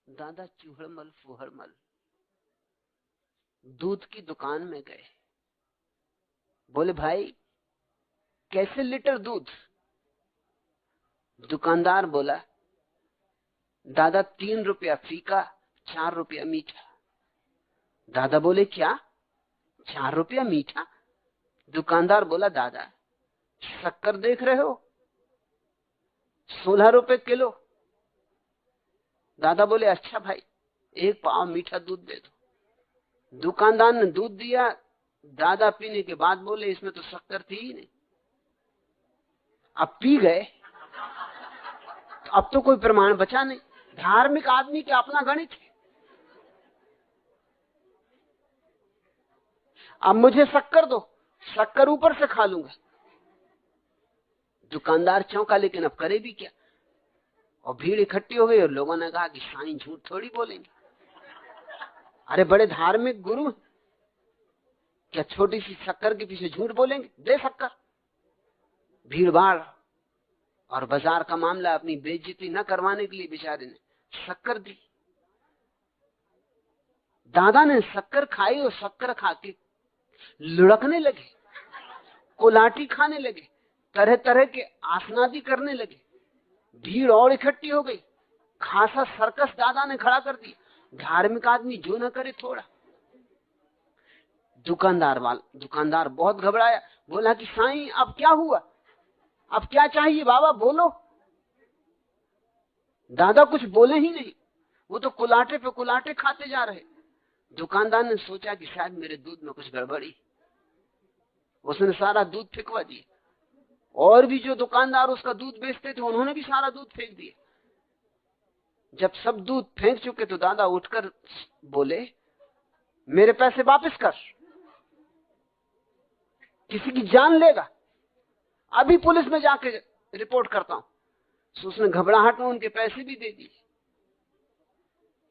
दादा चूहड़मल फूहड़मल दूध की दुकान में गए। बोले भाई कैसे लीटर दूध? दुकानदार बोला दादा 3 रुपया फीका, 4 रुपया मीठा। दादा बोले क्या 4 रुपया मीठा? दुकानदार बोला दादा शक्कर देख रहे हो 16 रुपए किलो। दादा बोले अच्छा भाई 1 पाव मीठा दूध दे दो। दुकानदार ने दूध दिया। दादा पीने के बाद बोले इसमें तो शक्कर थी ही नहीं। अब पी गए तो अब तो कोई प्रमाण बचा नहीं। धार्मिक आदमी का अपना गणित है। अब मुझे शक्कर दो, शक्कर ऊपर से खा लूंगा। दुकानदार चौंका लेकिन अब करे भी क्या। और भीड़ इकट्ठी हो गई और लोगों ने कहा कि साईं झूठ थोड़ी बोलेंगे। अरे बड़े धार्मिक गुरु, क्या छोटी सी शक्कर के पीछे झूठ बोलेंगे? दे शक्कर। भीड़ भाड़ और बाजार का मामला अपनी बेइज्जती न करवाने के लिए बेचारे ने शक्कर दी। दादा ने शक्कर खाई और शक्कर खा के लुढ़कने लगे, कुलाटी खाने लगे, तरह तरह के आसनादी करने लगे। भीड़ और इकट्ठी हो गई। खासा सर्कस दादा ने खड़ा कर दिया। धार्मिक आदमी जो न करे थोड़ा। दुकानदार बहुत घबराया। बोला कि साईं अब क्या हुआ, अब क्या चाहिए बाबा बोलो। दादा कुछ बोले ही नहीं, वो तो कुलाटे पे कुलाटे खाते जा रहे। दुकानदार ने सोचा कि शायद मेरे दूध में कुछ गड़बड़ी। उसने सारा दूध फेंकवा दिया। और भी जो दुकानदार उसका दूध बेचते थे उन्होंने भी सारा दूध फेंक दिया। जब सब दूध फेंक चुके तो दादा उठकर बोले मेरे पैसे वापस कर, किसी की जान लेगा, अभी पुलिस में जाके रिपोर्ट करता हूं। तो उसने घबराहट में उनके पैसे भी दे दिए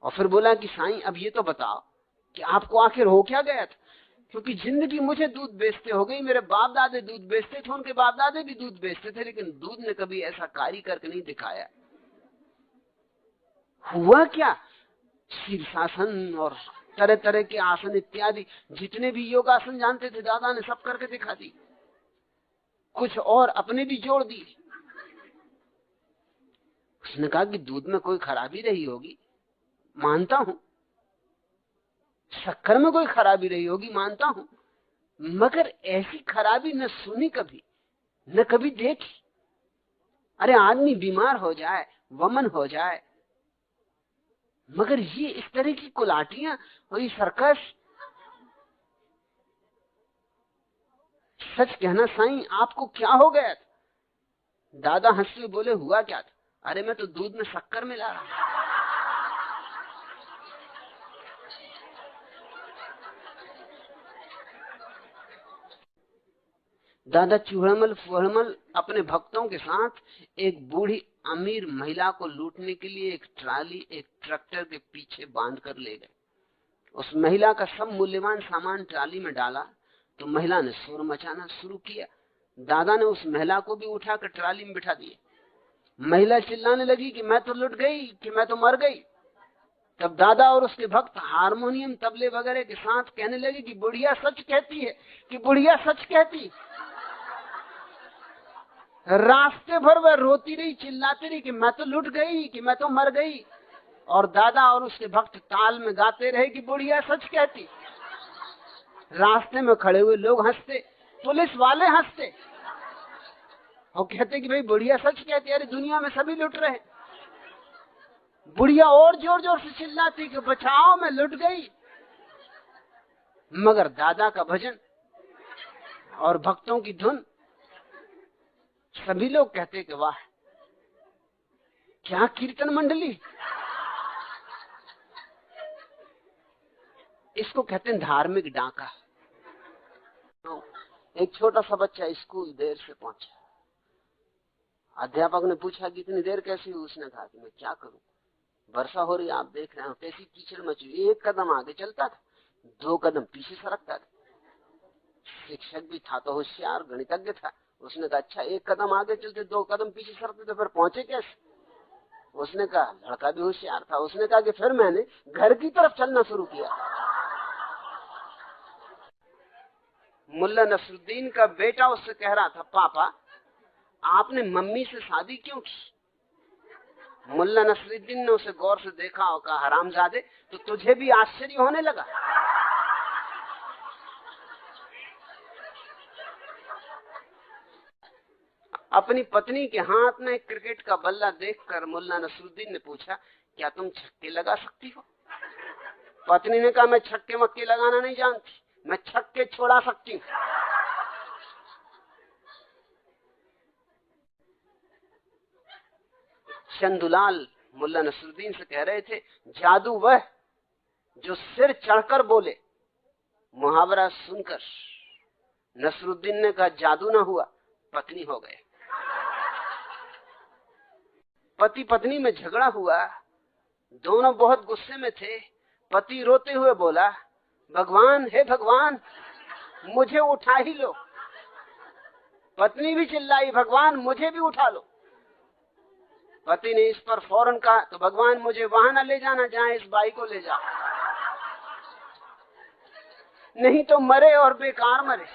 और फिर बोला कि साईं अब ये तो बताओ कि आपको आखिर हो क्या गया था, क्योंकि जिंदगी मुझे दूध बेचते हो गई। मेरे बाप दादे दूध बेचते थे, उनके बाप दादे भी दूध बेचते थे, लेकिन दूध ने कभी ऐसा कार्य करके नहीं दिखाया। हुआ क्या? शीर्षासन और तरह तरह के आसन इत्यादि जितने भी योगासन जानते थे दादा ने सब करके दिखा दी। कुछ और अपने भी जोड़ दिए। उसने कहा कि दूध में कोई खराबी रही होगी, मानता हूं। शक्कर में कोई खराबी रही होगी, मानता हूं, मगर ऐसी खराबी न सुनी कभी, न कभी देखी। अरे आदमी बीमार हो जाए, वमन हो जाए, मगर ये इस तरह की कुलाटियां और ये सर्कस। सच कहना साईं आपको क्या हो गया था? दादा हंसते बोले हुआ क्या था? अरे मैं तो दूध में शक्कर मिला रहा। दादा चूहड़मल फुहड़मल अपने भक्तों के साथ एक बूढ़ी अमीर महिला को लूटने के लिए एक ट्राली एक ट्रैक्टर के पीछे बांध कर ले गए। उस महिला का सब मूल्यवान सामान ट्राली में डाला तो महिला ने शोर मचाना शुरू किया। दादा ने उस महिला को भी उठाकर ट्राली में बिठा दिया। महिला चिल्लाने लगी कि मैं तो लुट गई, कि मैं तो मर गई। तब दादा और उसके भक्त हारमोनियम तबले वगैरह के साथ कहने लगे कि बुढ़िया सच कहती है, कि बुढ़िया सच कहती। रास्ते भर वह रोती रही, चिल्लाती रही कि मैं तो लुट गई, कि मैं तो मर गई। और दादा और उसके भक्त ताल में गाते रहे कि बुढ़िया सच कहती। रास्ते में खड़े हुए लोग हंसते, पुलिस वाले हंसते और कहते कि भाई बुढ़िया सच कहती। अरे दुनिया में सभी लुट रहे। बुढ़िया और जोर जोर से चिल्लाती कि बचाओ मैं लुट गई। मगर दादा का भजन और भक्तों की धुन, सभी लोग कहते कि वाह क्या कीर्तन मंडली। इसको कहते हैं धार्मिक डांका। तो एक छोटा सा बच्चा स्कूल देर से पहुंचा। अध्यापक ने पूछा कि इतनी देर कैसी हुई? उसने कहा कि मैं क्या करूं, वर्षा हो रही, आप देख रहे हो कैसी कीचड़ मची। एक कदम आगे चलता था, 2 कदम पीछे सरकता था। शिक्षक भी था तो होशियार, गणितज्ञ था। उसने कहा अच्छा 1 कदम आगे चलते 2 कदम पीछे सरकते तो फिर पहुंचे कैसे? उसने कहा, लड़का भी होशियार था, उसने कहा कि फिर मैंने घर की तरफ चलना शुरू किया। मुल्ला नसरुद्दीन का बेटा उससे कह रहा था, पापा आपने मम्मी से शादी क्यों की? मुल्ला नसरुद्दीन ने उसे गौर से देखा और कहा, हरामजादे, तो तुझे भी आश्चर्य होने लगा? अपनी पत्नी के हाथ में क्रिकेट का बल्ला देखकर मुल्ला नसरुद्दीन ने पूछा, क्या तुम छक्के लगा सकती हो? पत्नी ने कहा, मैं छक्के मक्के लगाना नहीं जानती, मैं छक्के छोड़ा सकती हूँ। चंदुलाल मुल्ला नसरुद्दीन से कह रहे थे, जादू वह जो सिर चढ़कर बोले। मुहावरा सुनकर नसरुद्दीन ने कहा, जादू ना हुआ, पत्नी हो गए। पति पत्नी में झगड़ा हुआ, दोनों बहुत गुस्से में थे। पति रोते हुए बोला, भगवान, हे भगवान, मुझे उठा ही लो। पत्नी भी चिल्लाई, भगवान मुझे भी उठा लो। पति ने इस पर फौरन कहा, तो भगवान मुझे वहां न ले जाना जहां इस बाई को ले जाओ, नहीं तो मरे और बेकार मरे।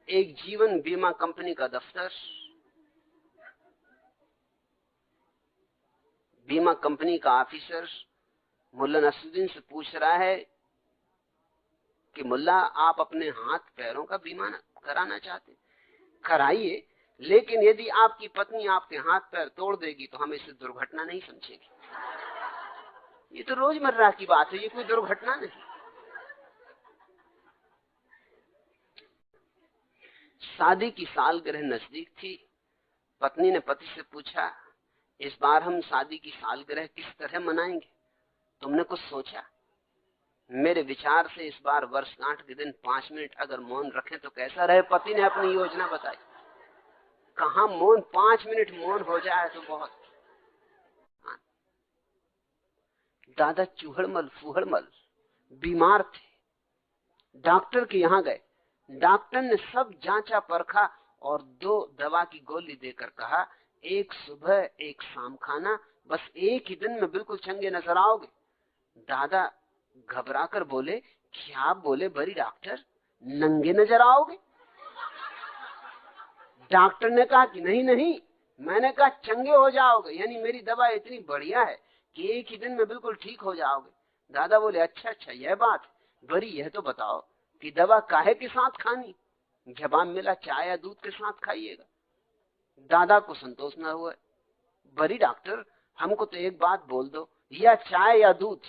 एक जीवन बीमा कंपनी का दफ्तर, बीमा कंपनी का ऑफिसर मुल्ला नसरुद्दीन से पूछ रहा है कि मुल्ला, आप अपने हाथ पैरों का बीमा कराना चाहते? कराइए, लेकिन यदि आपकी पत्नी आपके हाथ पैर तोड़ देगी तो हम इसे दुर्घटना नहीं समझेंगे। ये तो रोजमर्रा की बात है, ये कोई दुर्घटना नहीं। शादी की सालगिरह नजदीक थी। पत्नी ने पति से पूछा, इस बार हम शादी की सालगिरह किस तरह मनाएंगे? तुमने कुछ सोचा? मेरे विचार से इस बार वर्षगांठ के दिन 5 मिनट अगर मौन रखें तो कैसा रहे। पति ने अपनी योजना बताई। कहा मौन, 5 मिनट मौन हो जाए तो बहुत। दादा चूहड़मल फूहड़मल बीमार थे, डॉक्टर के यहां गए। डॉक्टर ने सब जांचा परखा और 2 दवा की गोली देकर कहा, एक सुबह एक शाम खाना, बस एक ही दिन में बिल्कुल चंगे नजर आओगे। दादा घबराकर बोले, क्या बोले बड़ी डॉक्टर, नंगे नजर आओगे? डॉक्टर ने कहा कि नहीं नहीं, मैंने कहा चंगे हो जाओगे, यानी मेरी दवा इतनी बढ़िया है कि एक ही दिन में बिल्कुल ठीक हो जाओगे। दादा बोले, अच्छा अच्छा, यह बात बड़ी, यह तो बताओ कि दवा काहे के साथ खानी? जवाब मिला, चाय या दूध के साथ खाइएगा। दादा को संतोष न हुआ। बड़ी डॉक्टर, हमको तो एक बात बोल दो, या चाय या दूध,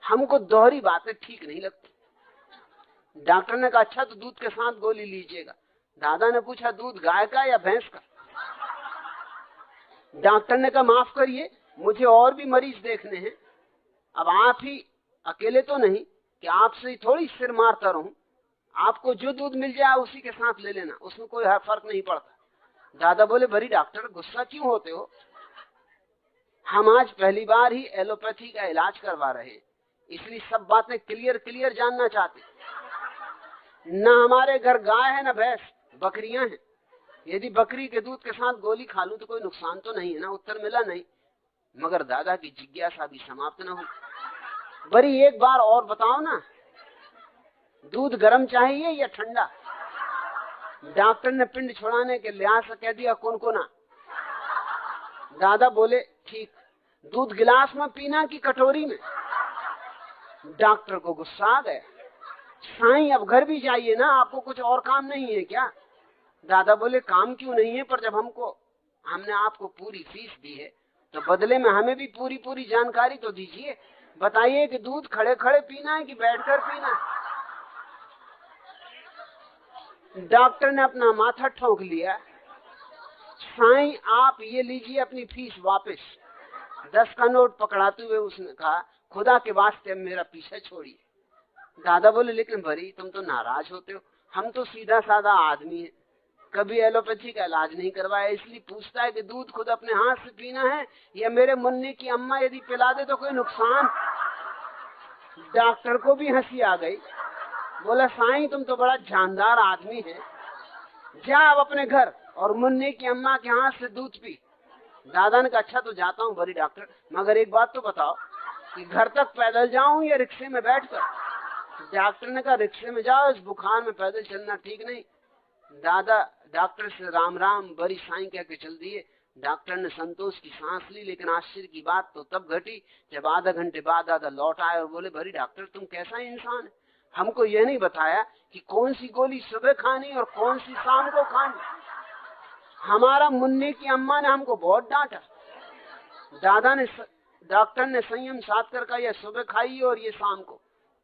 हमको दोहरी बातें ठीक नहीं लगती। डॉक्टर ने कहा, अच्छा तो दूध के साथ गोली लीजिएगा। दादा ने पूछा, दूध गाय का या भैंस का? डॉक्टर ने कहा, माफ करिए, मुझे और भी मरीज देखने हैं, अब आप ही अकेले तो नहीं कि आपसे थोड़ी सिर मारता रहूं। आपको जो दूध मिल जाए उसी के साथ ले लेना, उसमें कोई फर्क नहीं पड़ता। दादा बोले, बड़ी डॉक्टर गुस्सा क्यों होते हो? हम आज पहली बार ही एलोपैथी का इलाज करवा रहे हैं, इसलिए सब बातें क्लियर जानना चाहते। न हमारे घर गाय है न भैंस, बकरियां हैं। यदि बकरी के दूध के साथ गोली खा लूं तो कोई नुकसान तो नहीं है ना? उत्तर मिला नहीं, मगर दादा की जिज्ञासा भी समाप्त न हुई। बड़ी एक बार और बताओ ना, दूध गर्म चाहिए या ठंडा? डॉक्टर ने पिंड छोड़ाने के लिहाज से कह दिया, कुनकुना। दादा बोले, ठीक, दूध गिलास में पीना कि कटोरी में? डॉक्टर को गुस्सा आ गया। साईं अब घर भी जाइए ना, आपको कुछ और काम नहीं है क्या? दादा बोले, काम क्यों नहीं है, पर जब हमने आपको पूरी फीस दी है तो बदले में हमें भी पूरी जानकारी तो दीजिए। बताइए कि दूध खड़े खड़े पीना है कि बैठकर पीना है? डॉक्टर ने अपना माथा ठोक लिया। साईं आप ये लीजिए अपनी फीस वापस। 10 का नोट पकड़ाते हुए उसने कहा, खुदा के वास्ते मेरा पीछे छोड़िए। दादा बोले, लेकिन भरी तुम तो नाराज होते हो, हम तो सीधा साधा आदमी है, कभी एलोपैथी का इलाज नहीं करवाया, इसलिए पूछता है कि दूध खुद अपने हाथ से पीना है या मेरे मुन्ने की अम्मा यदि पिला दे तो कोई नुकसान? डॉक्टर को भी हंसी आ गई। बोला, साईं तुम तो बड़ा जानदार आदमी है, जा अब अपने घर। और मुन्ने की अम्मा के हाथ से दूध पी। दादा ने कहा अच्छा तो जाता हूँ बड़ी डॉक्टर, मगर एक बात तो बताओ कि घर तक पैदल जाऊं या रिक्शे में बैठकर? डॉक्टर ने कहा रिक्शे में जाओ, इस बुखार में पैदल चलना ठीक नहीं। दादा डॉक्टर से राम राम बड़ी साईं कह के चल दिए। डॉक्टर ने संतोष की सांस ली, लेकिन आश्चर्य की बात तो तब घटी जब आधा घंटे बाद दादा लौट आए और बोले बड़ी डॉक्टर तुम कैसा इंसान है, हमको यह नहीं बताया कि कौन सी गोली सुबह खानी और कौन सी शाम को खानी। हमारा मुन्ने की अम्मा ने हमको बहुत डांटा। डॉक्टर ने संयम साध कर कहा यह सुबह खाइए और ये शाम को।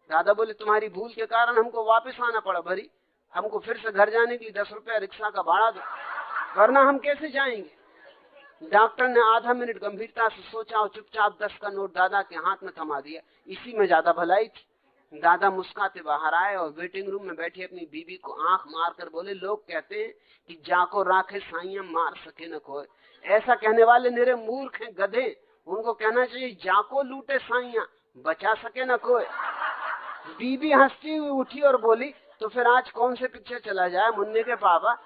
दादा बोले तुम्हारी भूल के कारण हमको वापस आना पड़ा, भरी हमको फिर से घर जाने के लिए 10 रुपया रिक्शा का भाड़ा दो, वरना हम कैसे जाएंगे। डॉक्टर ने आधा मिनट गंभीरता से सोचा और चुपचाप 10 का नोट दादा के हाथ में थमा दिया। इसी में ज्यादा भलाई थी। दादा मुस्कुराते बाहर आए और वेटिंग रूम में बैठी अपनी बीबी को आंख मार कर बोले लोग कहते हैं कि जाको राखे साइया मार सके न कोई। ऐसा कहने वाले मेरे मूर्ख हैं, गधे। उनको कहना चाहिए जाको लूटे साइया बचा सके न कोई। बीबी हंसती हुई उठी और बोली तो फिर आज कौन से पिक्चर चला जाए मुन्ने के पापा,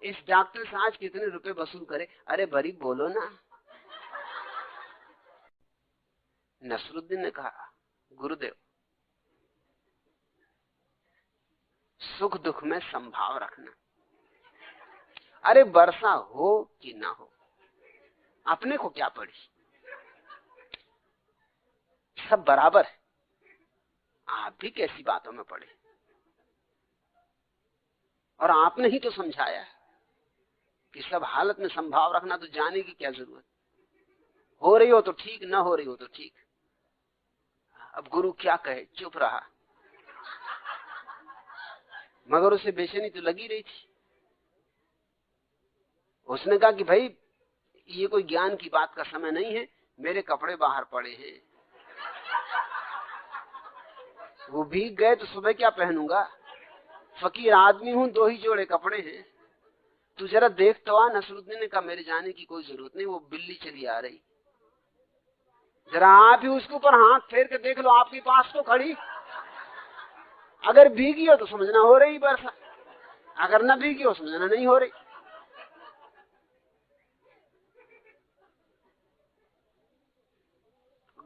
इस डॉक्टर से आज कितने रुपए वसूल करे। अरे भरी बोलो ना। नसरुद्दीन ने कहा गुरुदेव सुख दुख में संभाव रखना। अरे वर्षा हो कि ना हो अपने को क्या पड़ी, सब बराबर है। आप भी कैसी बातों में पड़े, और आपने ही तो समझाया कि सब हालत में संभाव रखना, तो जाने की क्या जरूरत। हो रही हो तो ठीक, ना हो रही हो तो ठीक। अब गुरु क्या कहे, चुप रहा, मगर उसे बेचैनी तो लगी रही थी। उसने कहा कि भाई ये कोई ज्ञान की बात का समय नहीं है, मेरे कपड़े बाहर पड़े हैं, वो भीग गए तो सुबह क्या पहनूंगा, फकीर आदमी हूं, 2 ही जोड़े कपड़े हैं, तू जरा देख तो आ। नसरुद्दीन ने कहा मेरे जाने की कोई जरूरत नहीं, वो बिल्ली चली आ रही, जरा आप ही उसके ऊपर हाथ फेर के देख लो, आपके पास तो खड़ी। अगर भीगी हो तो समझना हो रही वर्षा, अगर न भीगी हो समझना नहीं हो रही।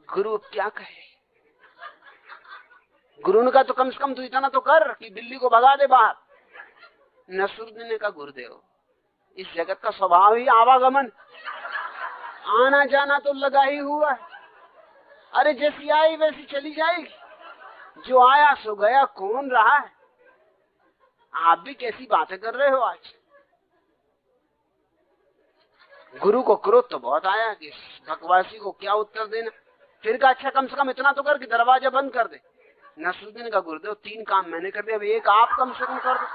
गुरु क्या कहे। गुरु ने कहा तो कम से कम तू इतना तो कर कि बिल्ली को भगा दे बाहर। नसरुद्दीन ने कहा गुरुदेव इस जगत का स्वभाव ही आवागमन, आना जाना तो लगा ही हुआ है। अरे जैसी आई वैसी चली जाएगी, जो आया सो गया, कौन रहा है। आप भी कैसी बातें कर रहे हो आज। गुरु को क्रोध तो बहुत आया कि बकवासी को क्या उत्तर देना। फिर का अच्छा कम से कम इतना तो कर कि दरवाजा बंद कर दे। नसरुद्दीन का गुरुदेव 3 काम मैंने कर दिया, अब एक आप कम से कम कर दो।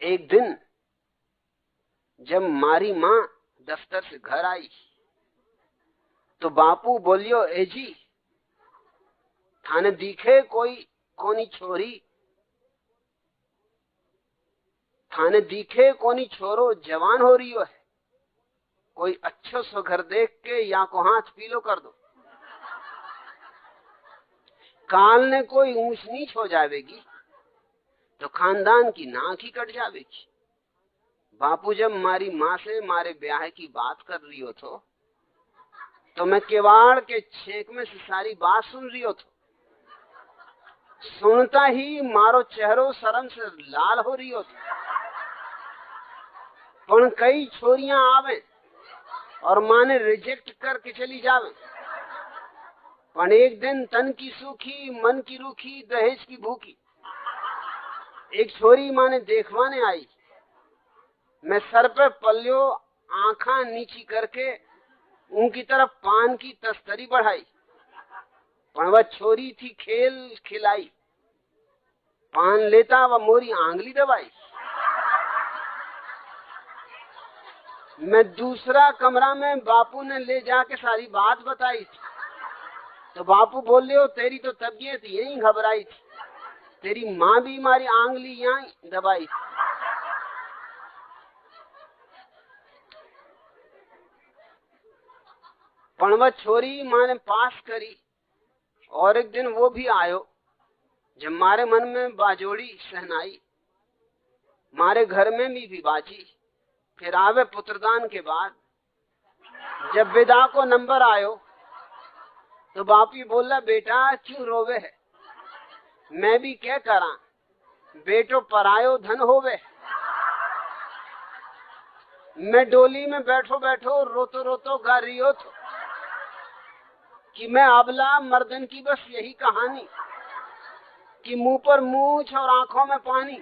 एक दिन जब मारी माँ दफ्तर से घर आई तो बापू बोलियो ए जी थाने दिखे कोई कोनी छोरी, थाने दिखे कोनी छोरो जवान हो रही है, कोई अच्छो सो घर देख के या को हाथ पीलो कर दो, काल ने कोई ऊंच नीच हो जाएगी तो खानदान की नाक ही कट जाएगी। बापू जब मारी माँ से मारे ब्याह की बात कर रही हो तो मैं किवाड़ के छेक में से सारी बात सुन रही हो सुनता ही मारो चेहरो शर्म से लाल हो रही हो पण कई छोरियां आवे और माँ ने रिजेक्ट करके चली जावे, पण एक दिन तन की सूखी मन की रूखी दहेज की भूखी एक छोरी माँ ने देखवाने आई। मैं सर पे पल्लियो आंखा नीची करके उनकी तरफ पान की तस्तरी बढ़ाई, पण वह छोरी थी खेल खिलाई, पान लेता वह मोरी आंगली दबाई। मैं दूसरा कमरा में बापू ने ले जाके सारी बात बताई थी तो बापू बोल रहे हो तेरी तो तबीयत यही घबराई थी, तेरी माँ भी हमारी आंगली यहीं दबाई। पणवत छोरी माने पास करी, और एक दिन वो भी आयो जब मारे मन में बाजोड़ी सहनाई, मारे घर में भी बाजी, फिर आवे पुत्रदान के बाद। जब विदा को नंबर आयो तो बापी बोला, बेटा क्यों रोवे है, मैं भी क्या करा, बेटो परायो धन होवे। मैं डोली में बैठो बैठो रोतो रोतो गा रियो थो कि मैं अबला मर्दन की बस यही कहानी, कि मुंह पर मूछ और आंखों में पानी।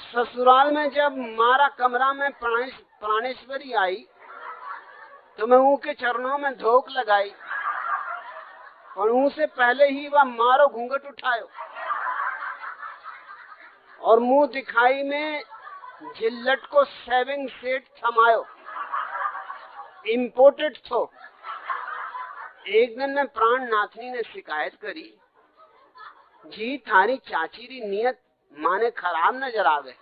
ससुराल में जब मारा कमरा में प्राणेश्वरी आई, तो मैं उनके चरणों में धोख लगाई, और उनसे पहले ही वह मारो घूंघट उठायो, और मुंह दिखाई में जिल्लट को सेविंग सेट थमायो। इम्पोर्टेड थो। एक दिन में प्राण नाथनी ने शिकायत करी, जी थारी चाची री नियत माने खराब नजर आवे,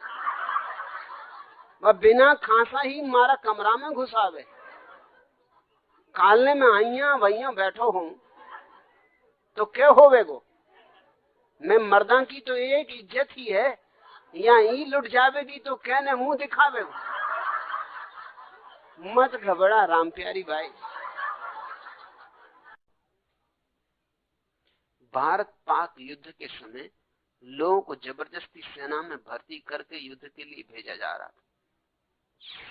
वह बिना खांसा ही मारा कमरा में घुसावे। कालने में आइया वहिया बैठो हूं तो क्या होवेगो, मैं मर्दा की तो एक इज्जत ही है, या ही लुट जावेगी तो कहने मुंह दिखावेगो। मत घबरा राम प्यारी भाई। भारत पाक युद्ध के समय लोगों को जबरदस्ती सेना में भर्ती करके युद्ध के लिए भेजा जा रहा था।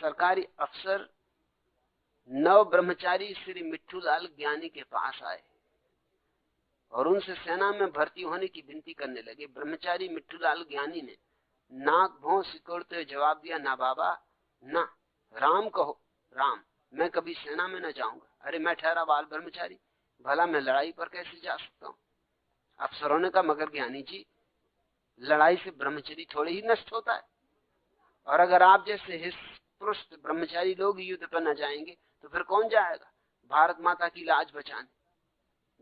सरकारी अफसर नव ब्रह्मचारी श्री मिट्ठूलाल ज्ञानी के पास आए और उनसे सेना में भर्ती होने की विनती करने लगे। ब्रह्मचारी मिट्ठूलाल ज्ञानी ने नाक भौं सिकोड़ते हुए जवाब दिया, ना बाबा ना, राम कहो राम, मैं कभी सेना में न जाऊंगा। अरे मैं ठहरा बाल ब्रह्मचारी, भला मैं लड़ाई पर कैसे जा सकता हूँ। अफसरों ने कहा, मगर ज्ञानी जी, लड़ाई से ब्रह्मचर्य थोड़ी ही नष्ट होता है, और अगर आप जैसे हितपृष्ठ ब्रह्मचारी लोग युद्ध पर न जाएंगे तो फिर कौन जाएगा भारत माता की लाज बचाने।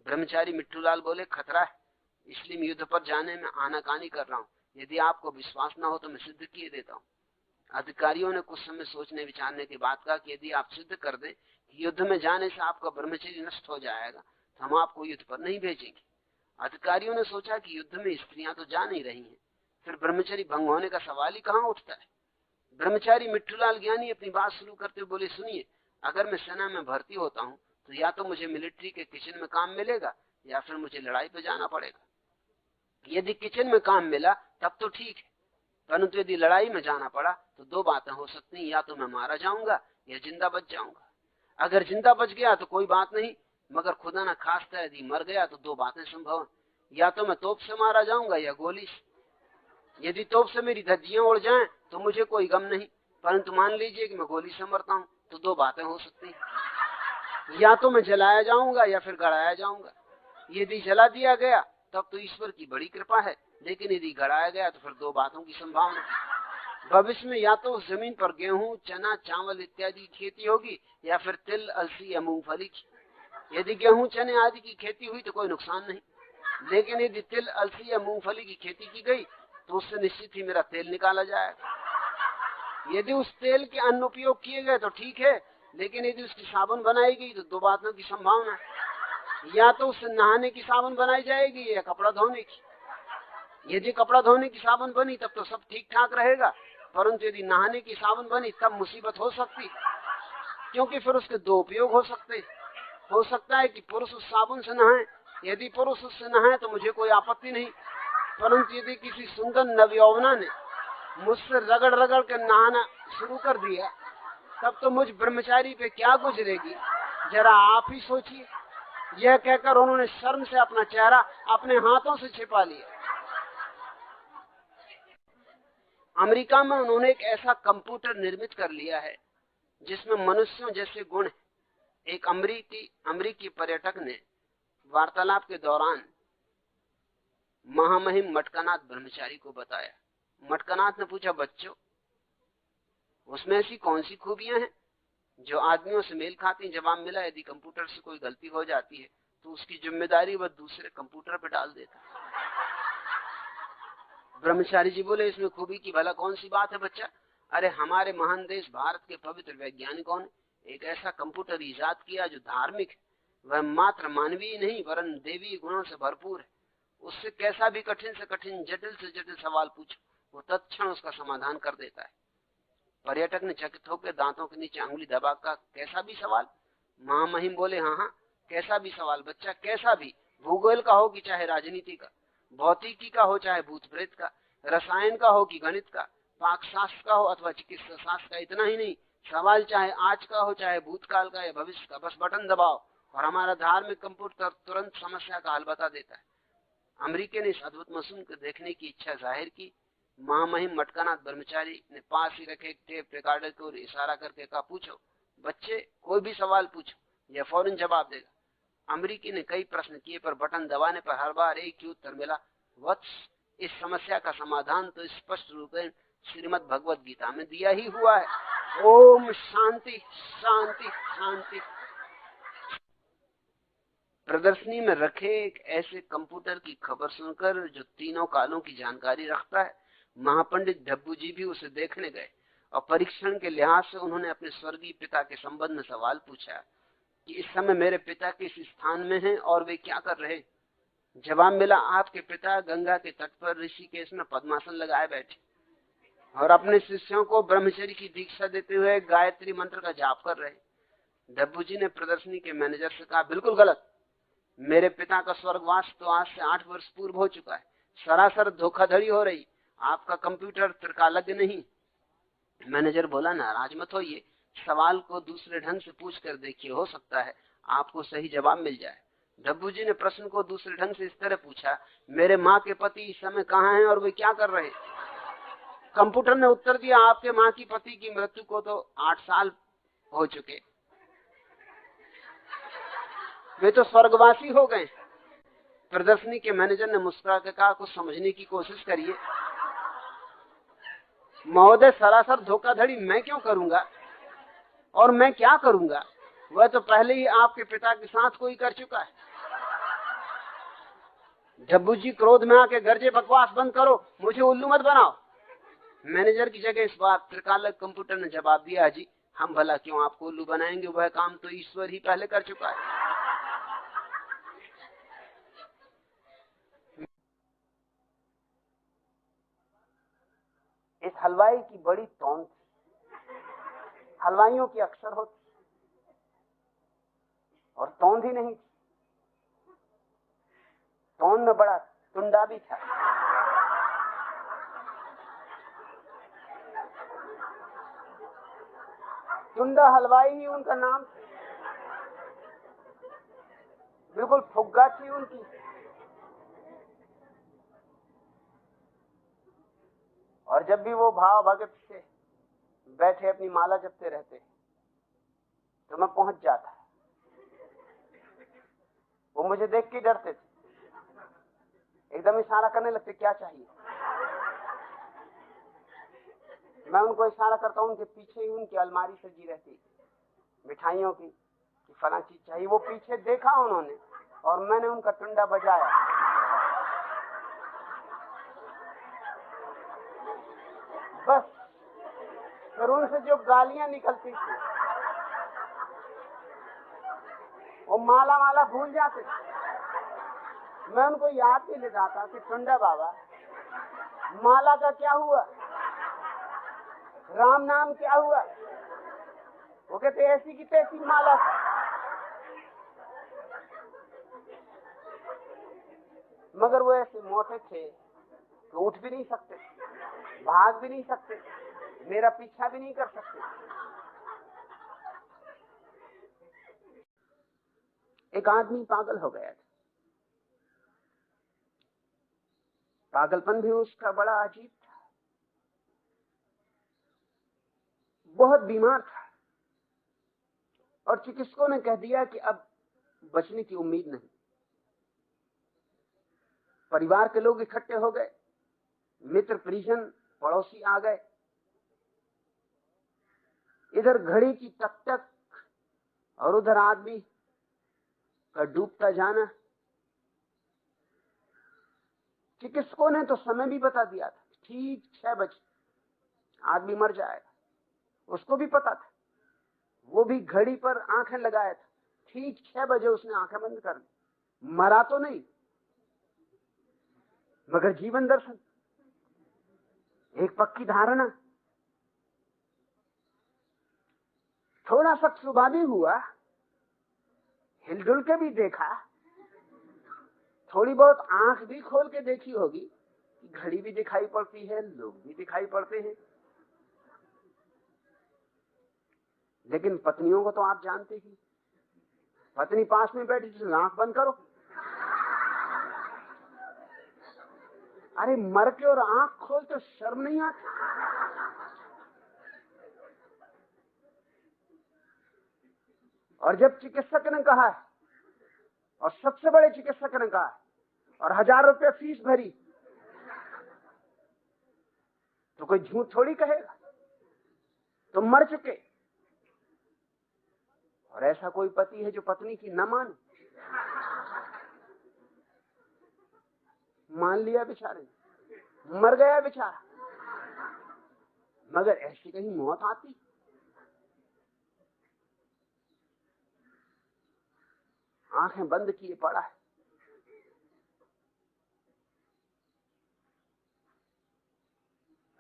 ब्रह्मचारी मिट्ठूलाल बोले, खतरा है, इसलिए मैं युद्ध पर जाने में आनाकानी कर रहा हूँ। यदि आपको विश्वास न हो तो मैं सिद्ध किए देता हूँ। अधिकारियों ने कुछ समय सोचने विचारने के बाद कहा कि यदि आप सिद्ध कर दें कि युद्ध में जाने से आपका ब्रह्मचर्य नष्ट हो जाएगा तो हम आपको युद्ध पर नहीं भेजेंगे। अधिकारियों ने सोचा कि युद्ध में स्त्रियां तो जा नहीं रही हैं, फिर ब्रह्मचर्य भंग होने का सवाल ही कहां उठता है। ब्रह्मचारी मिट्ठूलाल ज्ञानी अपनी बात शुरू करते हुए बोले, सुनिए, अगर मैं सेना में भर्ती होता हूं तो या तो मुझे मिलिट्री के किचन में काम मिलेगा या फिर मुझे लड़ाई पे जाना पड़ेगा। यदि किचन में काम मिला तब तो ठीक है, परंतु यदि लड़ाई में जाना पड़ा तो दो बातें हो सकती हैं, या तो मैं मारा जाऊंगा या जिंदा बच जाऊंगा। अगर जिंदा बच गया तो कोई बात नहीं, मगर खुदा ना खास्ता यदि मर गया तो दो बातें संभव, या तो मैं तोप से मारा जाऊंगा या गोली से। यदि तोप से मेरी धज्जियां उड़ जाएं तो मुझे कोई गम नहीं, परंतु मान लीजिए कि मैं गोली से मरता हूं तो दो बातें हो सकती हैं, या तो मैं जलाया जाऊंगा या फिर गड़ाया जाऊंगा। यदि जला दिया गया तब तो ईश्वर की बड़ी कृपा है, लेकिन यदि गड़ाया गया तो फिर दो बातों की संभावना। भविष्य में या तो उस जमीन पर गेहूं, चना, चावल इत्यादि की खेती होगी या फिर तिल, अलसी या मूंगफली की। यदि गेहूं, चने आदि की खेती हुई तो कोई नुकसान नहीं, लेकिन यदि तिल, अलसी या मूंगफली की खेती की गई तो उससे निश्चित ही मेरा तेल निकाला जाएगा। यदि उस तेल के अन्न उपयोग किए गए तो ठीक है, लेकिन यदि उसकी साबुन बनाई गई तो दो बातों की संभावना है, या तो उससे नहाने की साबुन बनाई जाएगी या कपड़ा धोने की। यदि कपड़ा धोने की साबुन बनी तब तो सब ठीक ठाक रहेगा, परंतु यदि नहाने की साबुन बनी तब मुसीबत हो सकती, क्योंकि फिर उसके दो उपयोग हो सकते। हो सकता है कि पुरुष उस साबुन से नहाए, यदि पुरुष उससे नहाए तो मुझे कोई आपत्ति नहीं, परंतु यदि किसी सुंदर नवयौवना ने मुझसे रगड़ रगड़ कर नहाना शुरू कर दिया तब तो मुझ ब्रह्मचारी पे क्या गुजरेगी, जरा आप ही सोचिए। यह कहकर उन्होंने शर्म से अपना चेहरा अपने हाथों से छिपा लिया। अमेरिका में उन्होंने एक ऐसा कंप्यूटर निर्मित कर लिया है जिसमें मनुष्यों जैसे गुण है। एक अमेरिकी पर्यटक ने वार्तालाप के दौरान महामहिम मटकानाथ ब्रह्मचारी को बताया। मटकानाथ ने पूछा, बच्चों, उसमें ऐसी कौन सी खूबियां हैं जो आदमियों से मेल खाती? जवाब मिला, यदि कंप्यूटर से कोई गलती हो जाती है तो उसकी जिम्मेदारी वह दूसरे कंप्यूटर पर डाल देता। ब्रह्मचारी जी बोले, इसमें खूबी की भला कौन सी बात है बच्चा? अरे हमारे महान देश भारत के पवित्र वैज्ञानिकों ने एक ऐसा कंप्यूटर इजाद किया जो धार्मिक है, वह मात्र मानवीय नहीं वरन देवी गुणों से भरपूर है। उससे कैसा भी कठिन से कठिन, जटिल से जटिल सवाल पूछो, वो तत्क्षण उसका समाधान कर देता है। पर्यटक ने चकित होकर दांतों के नीचे अंगुली दबा का, कैसा भी सवाल? महामहिम बोले, हाँ हाँ, कैसा भी सवाल बच्चा, कैसा भी, भूगोल का हो कि चाहे राजनीति का, भौतिकी का हो चाहे भूत प्रेत का, रसायन का हो कि गणित का, पाक शास्त्र का हो अथवा चिकित्सा शास्त्र का। इतना ही नहीं, सवाल चाहे आज का हो चाहे भूतकाल का या भविष्य का, बस बटन दबाओ और हमारा धार्मिक कंप्यूटर तुरंत समस्या का हल बता देता है। अमेरिका ने इस अद्भुत मशीन को देखने की इच्छा जाहिर की। महामहिम मटकानाथ ब्रह्मचारी ने पास ही रखे टेप रिकॉर्डर को इशारा करके कहा, पूछो बच्चे, कोई भी सवाल पूछो, यह फौरन जवाब देगा। अमेरिकी ने कई प्रश्न किए पर बटन दबाने पर हर बार एक ही उत्तर मिला, वत्स, इस समस्या का समाधान तो स्पष्ट रूप से श्रीमद् भगवत गीता में दिया ही हुआ है। ओम शांति शांति शांति। प्रदर्शनी में रखे एक ऐसे कंप्यूटर की खबर सुनकर जो तीनों कालों की जानकारी रखता है, महापंडित डब्बू जी भी उसे देखने गए और परीक्षण के लिहाज से उन्होंने अपने स्वर्गीय पिता के संबंध में सवाल पूछा कि इस समय मेरे पिता किस स्थान में हैं और वे क्या कर रहे हैं। जवाब मिला, आपके पिता गंगा के तट पर ऋषिकेश में पद्मासन लगाए बैठे और अपने शिष्यों को ब्रह्मचर्य की दीक्षा देते हुए गायत्री मंत्र का जाप कर रहे। डब्बू जी ने प्रदर्शनी के मैनेजर से कहा, बिल्कुल गलत, मेरे पिता का स्वर्गवास तो आज से 8 वर्ष पूर्व हो चुका है। सरासर धोखाधड़ी हो रही, आपका कंप्यूटर त्रिकालज्ञ नहीं। मैनेजर बोला, नाराज मत होइए, सवाल को दूसरे ढंग से पूछ कर देखिए, हो सकता है आपको सही जवाब मिल जाए। डब्बू जी ने प्रश्न को दूसरे ढंग से इस तरह पूछा, मेरे माँ के पति इस समय कहाँ हैं और वे क्या कर रहे हैं? कंप्यूटर ने उत्तर दिया, आपके माँ की पति की मृत्यु को तो 8 साल हो चुके, वे तो स्वर्गवासी हो गए। प्रदर्शनी के मैनेजर ने मुस्कुरा कर कहा, कुछ समझने की कोशिश करिए। महोदय, सरासर धोखाधड़ी मैं क्यों करूंगा और मैं क्या करूंगा? वह तो पहले ही आपके पिता के साथ कोई कर चुका है। डब्बू जी क्रोध में आके गर्जे, बकवास बंद करो, मुझे उल्लू मत बनाओ। मैनेजर की जगह इस बार त्रिकालज्ञ कंप्यूटर ने जवाब दिया, जी हम भला क्यों आपको उल्लू बनाएंगे, वह काम तो ईश्वर ही पहले कर चुका है। इस हलवाई की बड़ी तौंद, हलवाइयों की अक्सर होती, और तौंद ही नहीं, तौंद में बड़ा टुंडा भी था। टुंडा हलवाई ही उनका नाम, बिल्कुल फुग्गा थी उनकी। और जब भी वो भाव भगत से बैठे अपनी माला जपते रहते तो मैं पहुंच जाता। वो मुझे देख के डरते थे, एकदम इशारा करने लगते, क्या चाहिए? मैं उनको इशारा करता हूं, उनके पीछे ही उनकी अलमारी सजी रहती मिठाइयों की, कि फला चीज चाहिए। वो पीछे देखा उन्होंने और मैंने उनका टुंडा बजाया। बस फिर उनसे जो गालियां निकलती थी वो माला माला भूल जाते थे। मैं उनको याद भी ले जाता कि टुंडा बाबा, माला का क्या हुआ, राम नाम क्या हुआ? वो कहते ऐसी की तैसी माला। मगर वो ऐसे मोटे थे तो उठ भी नहीं सकते, भाग भी नहीं सकते, मेरा पीछा भी नहीं कर सकते। एक आदमी पागल हो गया था। पागलपन भी उसका बड़ा अजीब था, बहुत बीमार था और चिकित्सकों ने कह दिया कि अब बचने की उम्मीद नहीं। परिवार के लोग इकट्ठे हो गए, मित्र परिजन पड़ोसी आ गए। इधर घड़ी की टक टक और उधर आदमी का डूबता जाना। चिकित्सकों ने तो समय भी बता दिया था, ठीक 6 बजे आदमी मर जाएगा, उसको भी पता था। वो भी घड़ी पर आंखें लगाया था, ठीक 6 बजे उसने आंखें बंद कर दी। मरा तो नहीं, मगर जीवन दर्शन, एक पक्की धारणा। थोड़ा सा सुबह भी हुआ, हिलडुल के भी देखा, थोड़ी बहुत आंख भी खोल के देखी होगी, घड़ी भी दिखाई पड़ती है, लोग भी दिखाई पड़ते हैं। लेकिन पत्नियों को तो आप जानते ही, पत्नी पास में बैठी, आंख बंद करो, अरे मर के और आंख खोल तो शर्म नहीं आती। और जब चिकित्सक ने कहा है, और सबसे बड़े चिकित्सक ने कहा है, और 1000 रुपये फीस भरी, तो कोई झूठ थोड़ी कहेगा, तुम मर चुके। और ऐसा कोई पति है जो पत्नी की न माने? मान लिया बेचारे, मर गया बेचारा। मगर ऐसी कहीं मौत आती? आंखें बंद किए पड़ा है,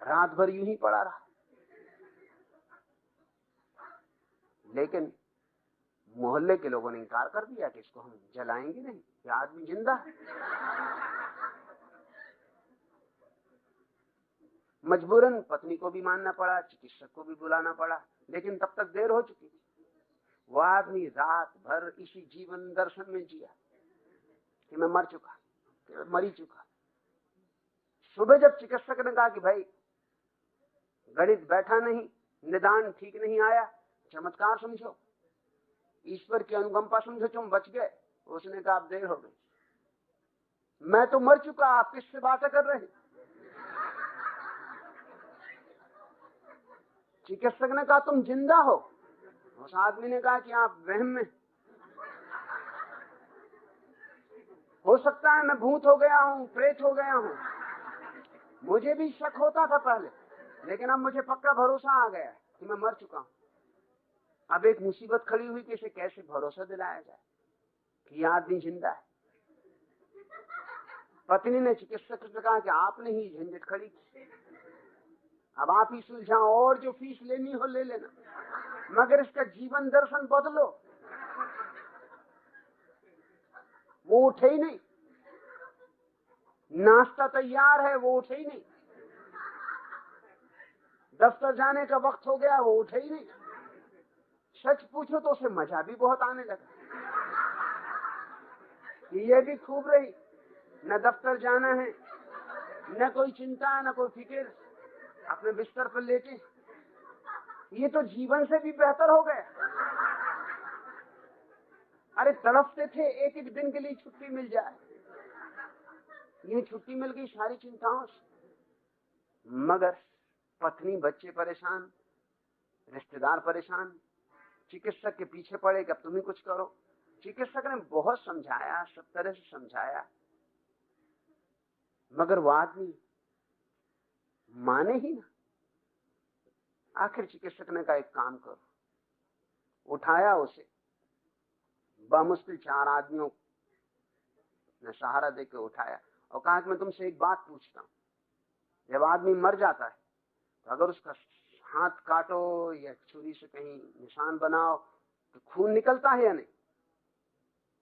रात भर यूं ही पड़ा रहा। लेकिन मोहल्ले के लोगों ने इनकार कर दिया कि इसको हम जलाएंगे नहीं, ये आदमी जिंदा है। मजबूरन पत्नी को भी मानना पड़ा, चिकित्सक को भी बुलाना पड़ा, लेकिन तब तक देर हो चुकी थी। वो आदमी रात भर इसी जीवन दर्शन में जिया कि मैं मर चुका, मर ही चुका। सुबह जब चिकित्सक ने कहा कि भाई गणित बैठा नहीं, निदान ठीक नहीं आया, चमत्कार समझो, ईश्वर की अनुकंपा समझो, तुम बच गए, उसने कहा अब देर हो गई, मैं तो मर चुका, आप किससे बातें कर रहे हैं? चिकित्सक ने कहा तुम जिंदा हो। उस आदमी ने कहा कि आप वहम में, हो सकता है मैं भूत हो गया हूं, प्रेत हो गया हूं। मुझे भी शक होता था पहले, लेकिन अब मुझे पक्का भरोसा आ गया कि मैं मर चुका हूं। अब एक मुसीबत खड़ी हुई कि इसे कैसे भरोसा दिलाया जाए कि यह आदमी जिंदा है। पत्नी ने चिकित्सक से कहा कि आपने ही झंझट खड़ी की, अब आप ही सुलझाओ, और जो फीस लेनी हो ले लेना, मगर इसका जीवन दर्शन बदलो। वो उठे ही नहीं, नाश्ता तैयार है, वो उठे ही नहीं, दफ्तर जाने का वक्त हो गया, वो उठे ही नहीं। सच पूछो तो उसे मजा भी बहुत आने लगा, ये भी खूब रही, न दफ्तर जाना है, न कोई चिंता, न कोई फिक्र, अपने बिस्तर पर लेटे, ये तो जीवन से भी बेहतर हो गया। अरे तड़पते थे एक एक दिन के लिए छुट्टी मिल जाए, ये छुट्टी मिल गई सारी चिंताओं से। मगर पत्नी, बच्चे परेशान, रिश्तेदार परेशान, चिकित्सक के पीछे पड़े कि अब तुम ही कुछ करो। चिकित्सक ने बहुत समझाया, सब तरह से समझाया, मगर वो आदमी माने ही ना। आखिर चिकित्सक ने कहा एक काम करो, उठाया उसे, बामुश्किल 4 आदमियों ने सहारा देकर उठाया और कहा कि मैं तुमसे एक बात पूछता हूं, जब आदमी मर जाता है तो अगर उसका हाथ काटो या छुरी से कहीं निशान बनाओ तो खून निकलता है या नहीं?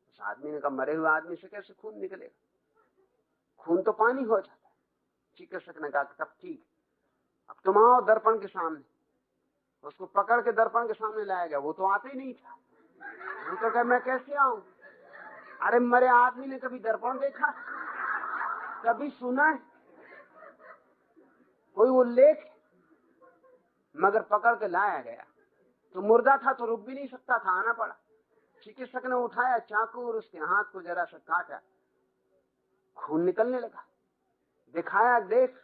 उस आदमी ने कहा मरे हुए आदमी से कैसे खून निकलेगा, खून तो पानी हो जाता है। चिकित्सक ने कहा तब ठीक, अब तुम आओ दर्पण के सामने। उसको पकड़ के दर्पण के सामने लाया गया, वो तो आते ही नहीं था। वो तो कहा मैं कैसे आऊं? अरे मरे आदमी ने कभी दर्पण देखा, कभी सुना है कोई उल्लेख? मगर पकड़ के लाया गया तो मुर्दा था, तो रुक भी नहीं सकता था, आना पड़ा। चिकित्सक ने उठाया चाकू और उसके हाथ को जरा सा काटा, खून निकलने लगा। दिखाया, देख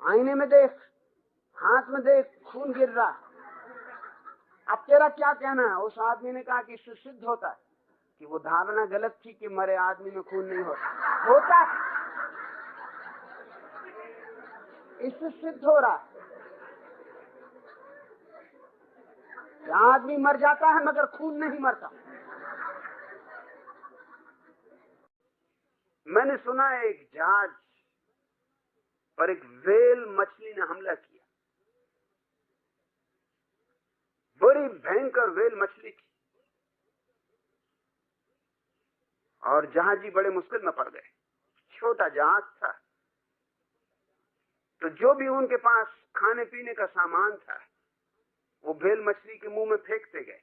आईने में, देख हाथ में, देख खून गिर रहा। अब तेरा क्या कहना है? उस आदमी ने कहा कि इससे सिद्ध होता है कि वो धारणा गलत थी कि मरे आदमी में खून नहीं होता है। इससे सिद्ध हो रहा है। आदमी मर जाता है मगर खून नहीं मरता। मैंने सुना है एक जहाज पर एक व्हेल मछली ने हमला किया, बड़ी भयंकर व्हेल मछली थी, और जहाजी बड़े मुश्किल में पड़ गए। छोटा जहाज था, तो जो भी उनके पास खाने पीने का सामान था वो व्हेल मछली के मुंह में फेंकते गए।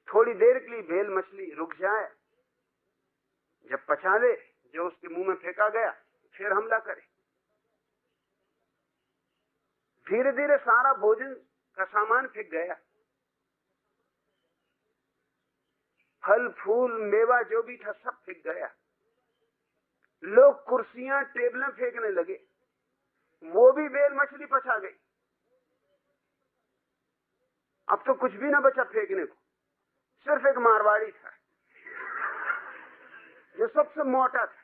थोड़ी देर के लिए व्हेल मछली रुक जाए, जब पचा ले जो उसके मुंह में फेंका गया फिर हमला करे। धीरे धीरे सारा भोजन का सामान फेंक गया, फल फूल मेवा जो भी था सब फेंक गया। लोग कुर्सियां टेबलें फेंकने लगे, वो भी व्हेल मछली पचा गई। अब तो कुछ भी ना बचा फेंकने को, सिर्फ एक मारवाड़ी था जो सबसे मोटा था,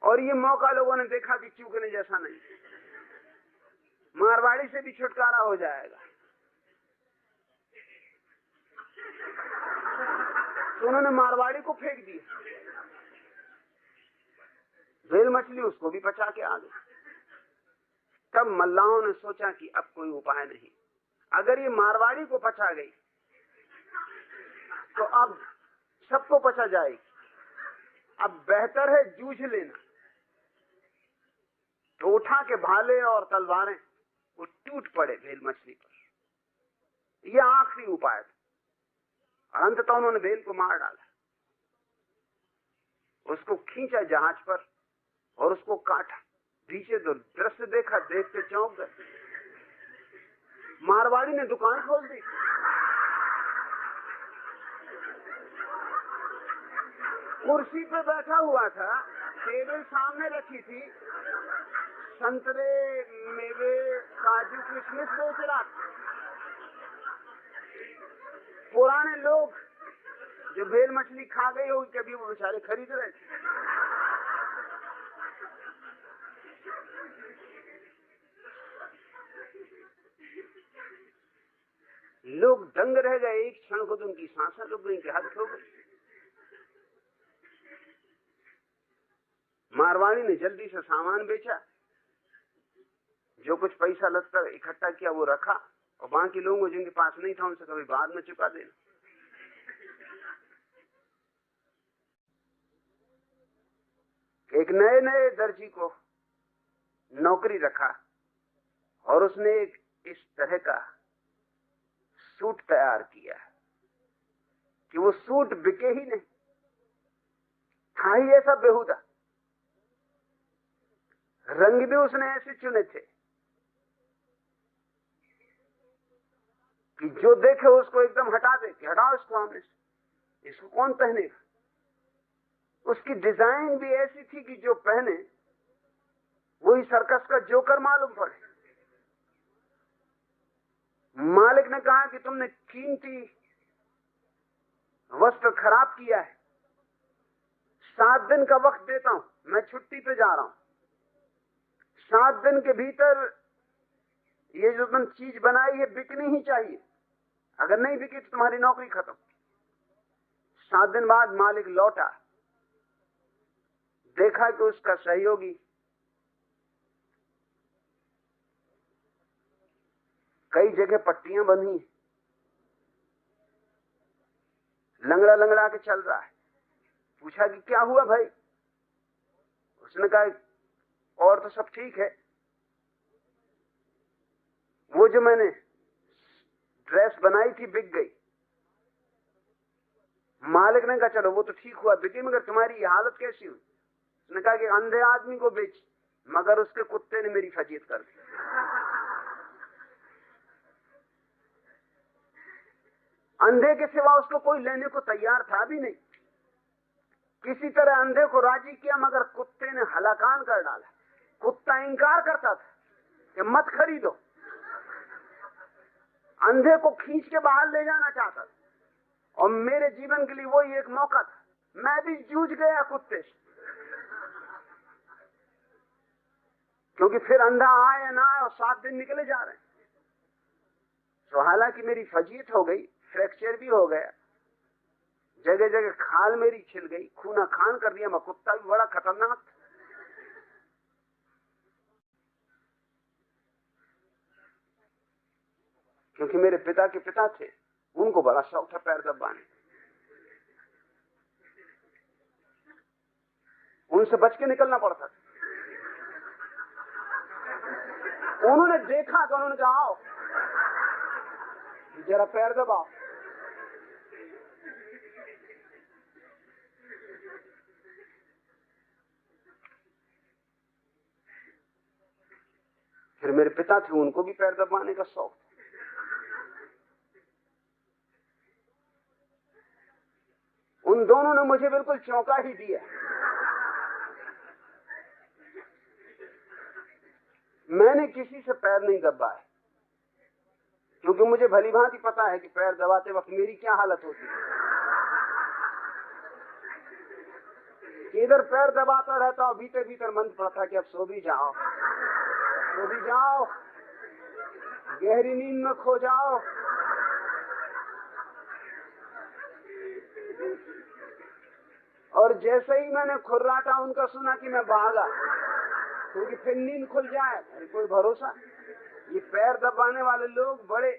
और ये मौका लोगों ने देखा कि चूकने जैसा नहीं, मारवाड़ी से भी छुटकारा हो जाएगा। तो उन्होंने मारवाड़ी को फेंक दिया, व्हेल मछली उसको भी पचा के आ गई। तब मल्लाहों ने सोचा कि अब कोई उपाय नहीं, अगर ये मारवाड़ी को पचा गई तो अब सबको पचा जाएगी, अब बेहतर है जूझ लेना। तो उठा के भाले और तलवारें वो टूट पड़े व्हेल मछली पर। यह आखिरी उपाय था, और अंततः उन्होंने व्हेल को मार डाला, उसको खींचा जहाज पर और उसको काटा। पीछे तो दृश्य देखा, देख के चौंक गए। मारवाड़ी ने दुकान खोल दी, कुर्सी पे बैठा हुआ था, टेबल सामने रखी थी, संतरे मेवे काजू किशमिश बेच रहा था। पुराने लोग जो व्हेल मछली खा गए हो कभी वो बेचारे खरीद रहे थे। लोग दंग रह गए, एक क्षण को तो उनकी सांसें रुक गई कि हद हो गई। मारवाड़ी ने जल्दी से सामान बेचा, जो कुछ पैसा लगता इकट्ठा किया वो रखा, और बाकी लोगों जिनके पास नहीं था उनसे कभी बाद में चुका देना। एक नए नए दर्जी को नौकरी रखा, और उसने एक इस तरह का सूट तैयार किया कि वो सूट बिके ही नहीं, था ही ऐसा बेहुदा। रंग भी उसने ऐसे चुने थे कि जो देखे उसको एकदम हटा दे कि हटाओ इसको, हमने इसको कौन पहनेगा। उसकी डिजाइन भी ऐसी थी कि जो पहने वही सर्कस का जोकर मालूम पड़े। मालिक ने कहा कि तुमने कीमती वस्त्र खराब किया है, 7 दिन का वक्त देता हूं, मैं छुट्टी पे जा रहा हूं, 7 दिन के भीतर ये जो तुम चीज बनाई है बिकनी ही चाहिए, अगर नहीं बिकी तो तुम्हारी नौकरी खत्म। 7 दिन बाद मालिक लौटा, देखा कि उसका सहयोगी कई जगह पट्टियां बंधी, लंगड़ा लंगड़ा के चल रहा है। पूछा कि क्या हुआ भाई? उसने कहा और तो सब ठीक है, वो जो मैंने ड्रेस बनाई थी बिक गई। मालिक ने कहा चलो वो तो ठीक हुआ बिकी, मगर तुम्हारी ये हालत कैसी हुई? उसने कहा कि अंधे आदमी को बेच, मगर उसके कुत्ते ने मेरी फजीयत कर दी। अंधे के सिवा उसको कोई लेने को तैयार था भी नहीं। किसी तरह अंधे को राजी किया, मगर कुत्ते ने हलाकान कर डाला। कुत्ता इंकार करता था कि मत खरीदो, अंधे को खींच के बाहर ले जाना चाहता था, और मेरे जीवन के लिए वही एक मौका था। मैं भी जूझ गया कुत्ते से। क्योंकि फिर अंधा आए या ना आए और 7 दिन निकले जा रहे हैं। तो हालांकि मेरी फजीयत हो गई, फ्रैक्चर भी हो गया, जगह जगह खाल मेरी छिल गई, खूना खान कर दिया, मैं कुत्ता भी बड़ा खतरनाक था। क्योंकि मेरे पिता के पिता थे, उनको बड़ा शौक था पैर दबाने, उनसे बच के निकलना पड़ता था। उन्होंने देखा तो उन्होंने कहा आओ जरा पैर दबाओ। फिर मेरे पिता थे, उनको भी पैर दबाने का शौक था। उन दोनों ने मुझे बिल्कुल चौंका ही दिया। मैंने किसी से पैर नहीं दबाए, क्योंकि मुझे भली भांति पता है कि पैर दबाते वक्त मेरी क्या हालत होती है। इधर पैर दबाता रहता और भीतर भीतर मन पड़ता कि अब सो भी जाओ, सो भी जाओ, गहरी नींद में खो जाओ। और जैसे ही मैंने खुर्राटा उनका सुना कि मैं भागा, क्योंकि फिर नींद खुल जाए, अरे कोई भरोसा। ये पैर दबाने वाले लोग बड़े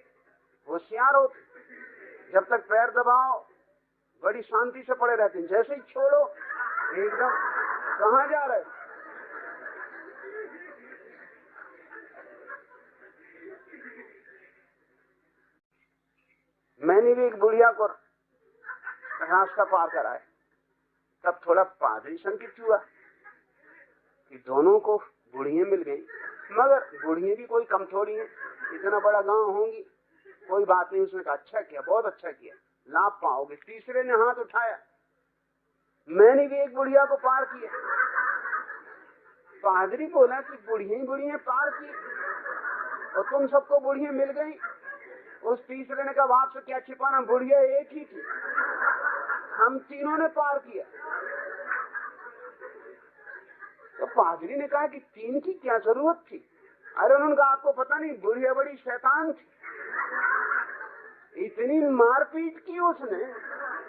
होशियार होते, जब तक पैर दबाओ बड़ी शांति से पड़े रहते हैं, जैसे ही छोड़ो एकदम कहां जा रहे। मैंने भी एक बुढ़िया को रास्ता पार कराया, तब थोड़ा पादरी संकित हुआ कि दोनों को बुढ़िया मिल गई, मगर बुढ़िया भी कोई कम थोड़ी है, इतना बड़ा गांव होंगी, कोई बात नहीं। उसने कहा अच्छा किया, बहुत अच्छा किया, लाभ पाओगे। तीसरे ने हाथ उठाया, मैंने भी एक बुढ़िया को पार किया। पादरी बोला कि बुढ़िया पार की और तुम सबको बुढ़िया मिल गई। उस तीसरे ने कहा बाप से क्या छिपाना, बुढ़िया एक ही थी, हम तीनों ने पार किया। तो पादरी ने कहा कि 3 की क्या जरूरत थी। अरे उन्होंने कहा आपको पता नहीं, बुढ़िया बड़ी शैतान थी, इतनी मारपीट की उसने,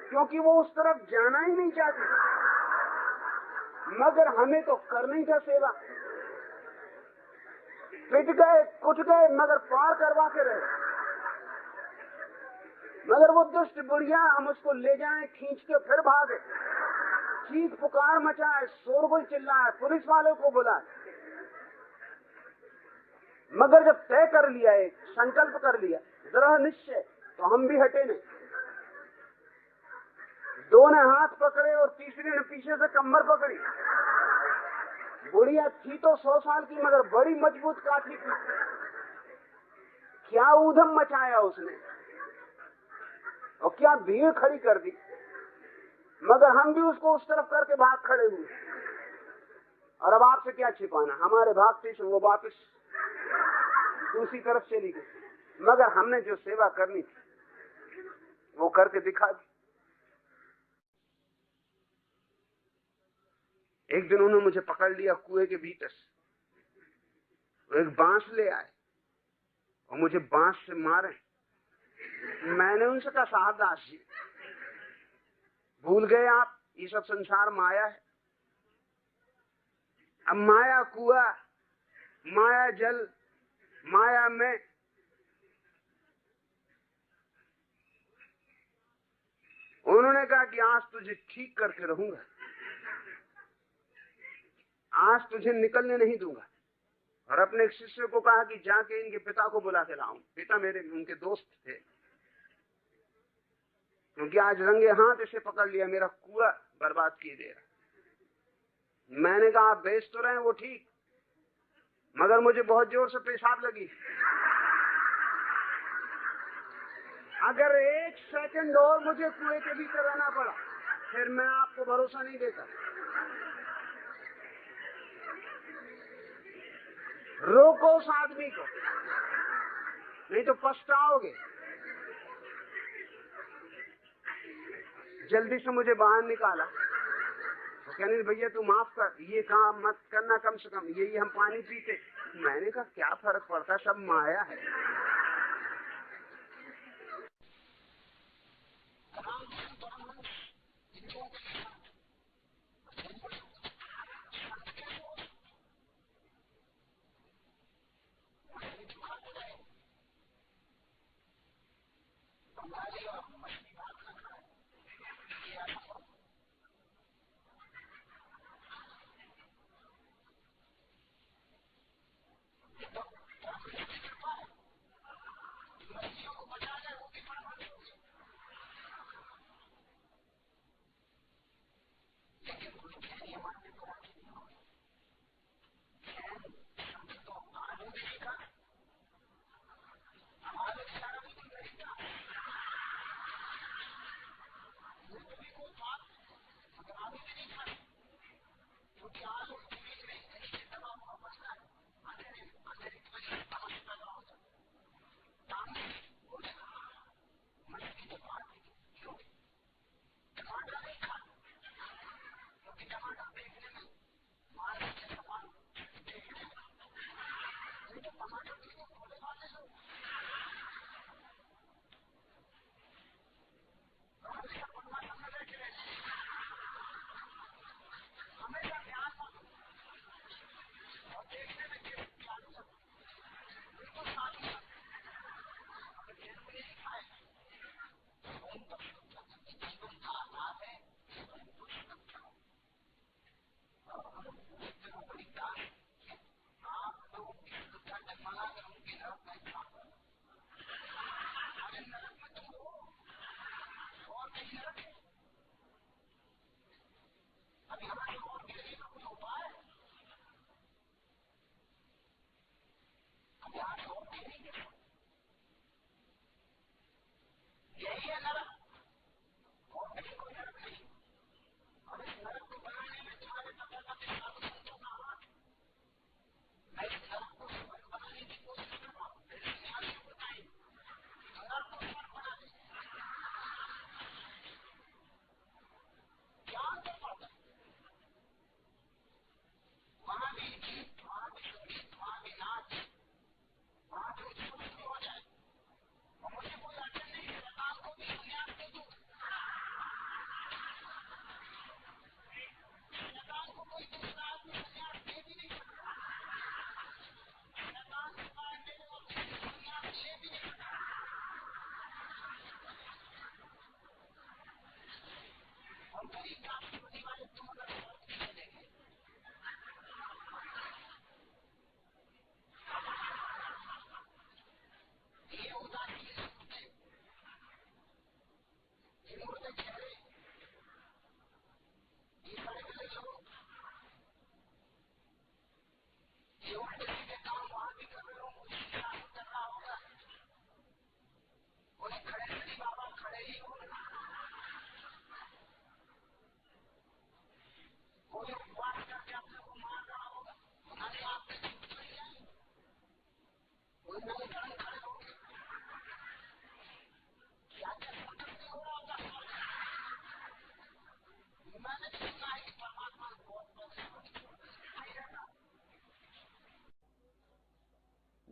क्योंकि वो उस तरफ जाना ही नहीं चाहती, मगर हमें तो करना ही था सेवा। पिट गए कुट गए मगर पार करवा के रहे। मगर वो दुष्ट बुढ़िया, हम उसको ले जाएं खींच के फिर भागे, चीख पुकार मचाए, शोरगुल चिल्लाए, पुलिस वालों को बुलाए। मगर जब तय कर लिया, एक संकल्प कर लिया, दृढ़ निश्चय, तो हम भी हटे नहीं। 2 ने हाथ पकड़े और तीसरे ने पीछे से कमर पकड़ी। बुढ़िया थी तो 100 साल की, मगर बड़ी मजबूत काठी थी। क्या ऊधम मचाया उसने और क्या भीड़ खड़ी कर दी, मगर हम भी उसको उस तरफ करके भाग खड़े हुए। और अब आपसे क्या छिपाना, हमारे भागते से वो वापस दूसरी तरफ चली गई, मगर हमने जो सेवा करनी थी वो करके दिखा दी। एक दिन उन्होंने मुझे पकड़ लिया कुएं के भीतर से, वो एक बांस ले आए और मुझे बांस से मारे। मैंने उनसे कहा साहब दास जी, भूल गए आप, ये सब संसार माया है। अब माया कुआ, माया जल, माया में। उन्होंने कहा कि आज तुझे ठीक करके रहूंगा, आज तुझे निकलने नहीं दूंगा। और अपने एक शिष्य को कहा कि जाके इनके पिता को बुला के लाऊं। पिता मेरे उनके दोस्त थे, क्योंकि आज रंगे हाथ इसे पकड़ लिया, मेरा कुआ बर्बाद किए दे रहा। मैंने कहा आप बेच तो रहे हैं वो ठीक, मगर मुझे बहुत जोर से पेशाब लगी। अगर 1 सेकंड और मुझे कुएं के भीतर रहना पड़ा, फिर मैं आपको भरोसा नहीं देता। रोको उस आदमी को, नहीं तो पछताओगे। जल्दी से मुझे बाहर निकाला, कहने भैया तू माफ कर, ये काम मत करना, कम से कम यही हम पानी पीते। मैंने कहा क्या फर्क पड़ता, सब माया है।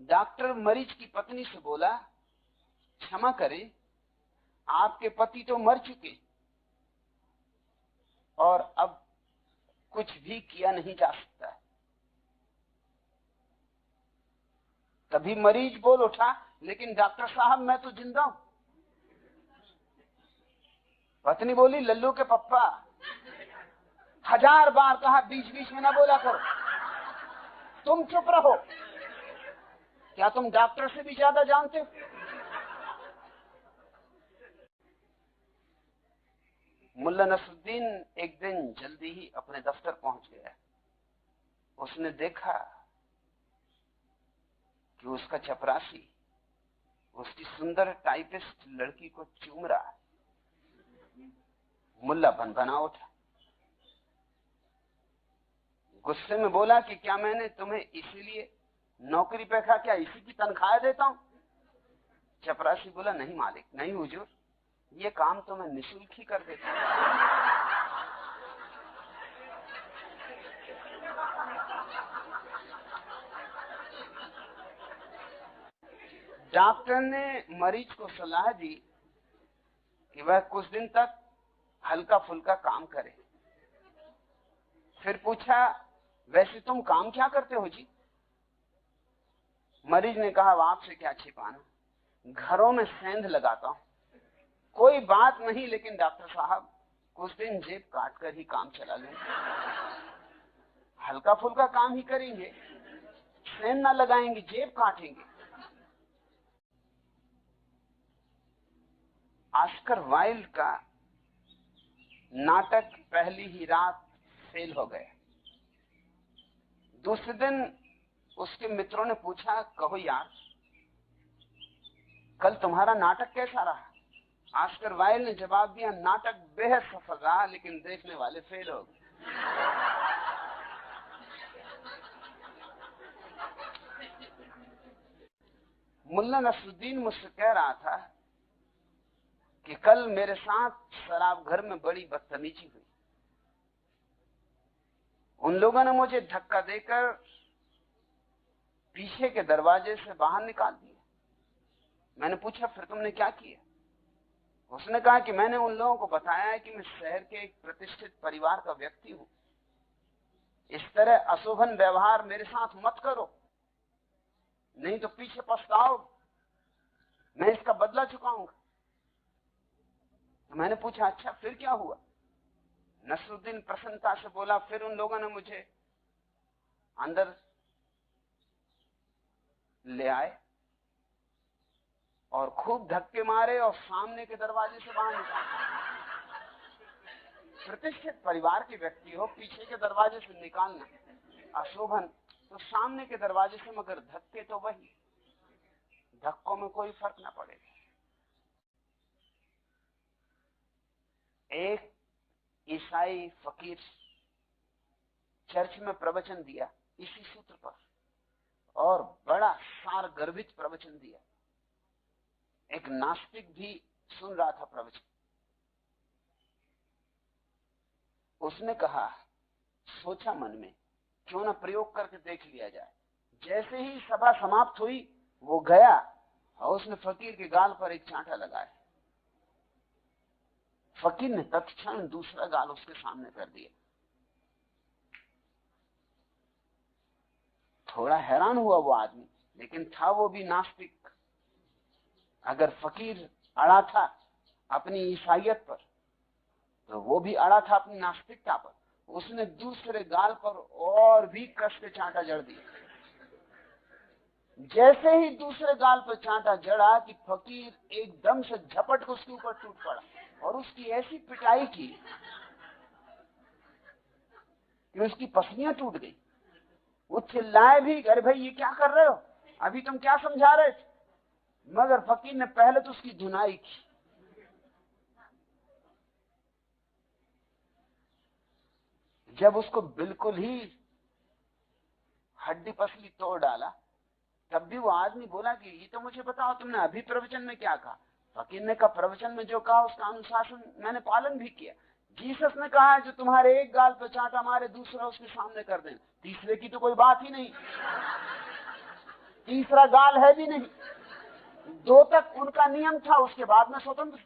डॉक्टर मरीज की पत्नी से बोला, क्षमा करें, आपके पति तो मर चुके और अब कुछ भी किया नहीं जा सकता। तभी मरीज बोल उठा, लेकिन डॉक्टर साहब मैं तो जिंदा हूं। पत्नी बोली, लल्लू के पप्पा, 1000 बार कहा बीच बीच में ना बोला करो, तुम चुप रहो। क्या तुम डॉक्टर से भी ज्यादा जानते हो? मुल्ला नसरुद्दीन एक दिन जल्दी ही अपने दफ्तर पहुंच गया। उसने देखा कि उसका चपरासी उसकी सुंदर टाइपिस्ट लड़की को चूम रहा। मुल्ला भनभना उठा, गुस्से में बोला कि क्या मैंने तुम्हें इसीलिए नौकरी पे रखा, क्या इसी की तनख्वाह देता हूं? चपरासी बोला, नहीं मालिक, नहीं हुजूर, ये काम तो मैं निःशुल्क ही कर देता हूं। डॉक्टर ने मरीज को सलाह दी कि वह कुछ दिन तक हल्का फुल्का काम करे। फिर पूछा, वैसे तुम काम क्या करते हो जी? मरीज ने कहा, आपसे क्या छिपाना, घरों में सेंध लगाता हूं। कोई बात नहीं, लेकिन डॉक्टर साहब कुछ दिन जेब काट कर ही काम चला लूंगा। हल्का फुल्का काम ही करेंगे, सेंध ना लगाएंगे, जेब काटेंगे। ऑस्कर वाइल्ड का नाटक पहली ही रात फेल हो गया। दूसरे दिन उसके मित्रों ने पूछा, कहो यार, कल तुम्हारा नाटक कैसा रहा? ऑस्कर वाइल्ड ने जवाब दिया, नाटक बेहद सफल रहा, लेकिन देखने वाले फेल हो गए। मुल्ला नसरुद्दीन मुझसे कह रहा था कि कल मेरे साथ शराब घर में बड़ी बदतमीजी हुई। उन लोगों ने मुझे धक्का देकर पीछे के दरवाजे से बाहर निकाल दिया। मैंने पूछा, फिर तुमने क्या किया? उसने कहा कि मैंने उन लोगों को बताया कि मैं शहर के एक प्रतिष्ठित परिवार का व्यक्ति हूं, इस तरह अशोभन व्यवहार मेरे साथ मत करो, नहीं तो पीछे पछताओ, मैं इसका बदला चुकाऊंगा। तो मैंने पूछा, अच्छा फिर क्या हुआ? नसरुद्दीन प्रसन्नता से बोला, फिर उन लोगों ने मुझे अंदर ले आए और खूब धक्के मारे और सामने के दरवाजे से बाहर निकाले। प्रतिष्ठित परिवार के व्यक्ति हो, पीछे के दरवाजे से निकालना अशोभन, तो सामने के दरवाजे से, मगर धक्के तो वही, धक्कों में कोई फर्क ना पड़ेगा। एक ईसाई फकीर चर्च में प्रवचन दिया इसी सूत्र पर, और बड़ा सार गर्भित प्रवचन दिया। एक नास्तिक भी सुन रहा था प्रवचन। उसने कहा, सोचा मन में, क्यों ना प्रयोग करके देख लिया जाए। जैसे ही सभा समाप्त हुई, वो गया और उसने फकीर के गाल पर एक चांटा लगाया। फकीर ने तत्क्षण दूसरा गाल उसके सामने कर दिया। थोड़ा हैरान हुआ वो आदमी, लेकिन था वो भी नास्तिक। अगर फकीर अड़ा था अपनी ईसाइयत पर, तो वो भी अड़ा था अपनी नास्तिकता पर। उसने दूसरे गाल पर और भी कस के चांटा जड़ दिया। जैसे ही दूसरे गाल पर चांटा जड़ा कि फकीर एकदम से झपट के उसके ऊपर टूट पड़ा और उसकी ऐसी पिटाई की कि उसकी पसलियां टूट गई। वो चिल्लाए भी, अरे भाई ये क्या कर रहे हो, अभी तुम क्या समझा रहे थे? मगर फकीर ने पहले तो उसकी धुनाई की। जब उसको बिल्कुल ही हड्डी पसली तोड़ डाला, तब भी वो आदमी बोला कि ये तो मुझे बताओ, तुमने अभी प्रवचन में क्या कहा? फकीर ने कहा, प्रवचन में जो कहा उसका अनुशासन मैंने पालन भी किया। जीसस ने कहा, जो तुम्हारे एक गाल पर चांटा मारे, दूसरा उसके सामने कर दें। तीसरे की तो कोई बात ही नहीं, तीसरा गाल है भी नहीं। 2 तक उनका नियम था, उसके बाद में स्वतंत्र।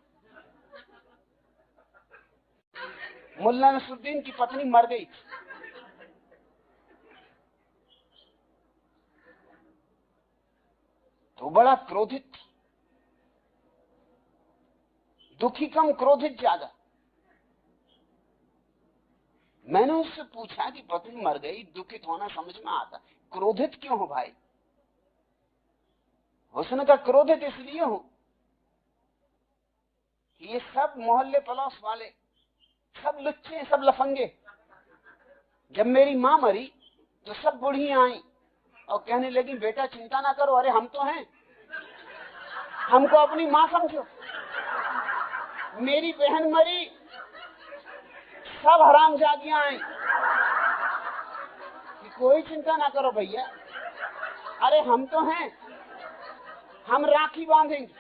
मुल्ला नसरुद्दीन की पत्नी मर गई। तो बड़ा क्रोधित, दुखी कम, क्रोधित ज्यादा। मैंने उससे पूछा कि पत्नी मर गई, दुखित होना समझ में आता, क्रोधित क्यों हो भाई? उसने कहा, क्रोधित इसलिए हूं कि ये सब मोहल्ले पड़ोस वाले सब लुच्चे, सब लफंगे। जब मेरी मां मरी तो सब बुढ़ियां आई और कहने लगी, बेटा चिंता ना करो, अरे हम तो हैं, हमको अपनी मां समझो। मेरी बहन मरी, सब हरामजादियां आई कि कोई चिंता ना करो भैया, अरे हम तो हैं, हम राखी बांधेंगे।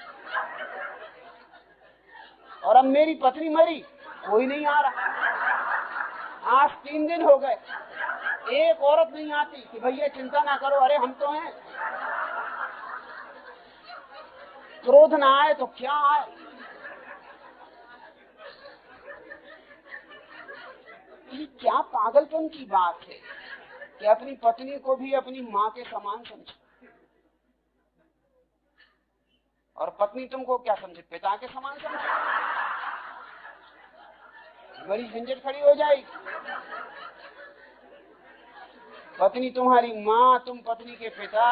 और अब मेरी पत्नी मरी, कोई नहीं आ रहा। आज 3 दिन हो गए, एक औरत नहीं आती कि भैया चिंता ना करो, अरे हम तो हैं। क्रोध ना आए तो क्या आए? ये क्या पागलपन की बात है कि अपनी पत्नी को भी अपनी माँ के समान समझो, और पत्नी तुमको क्या समझे, पिता के समान समझे। बड़ी झंझट खड़ी हो जाएगी। पत्नी तुम्हारी माँ, तुम पत्नी के पिता,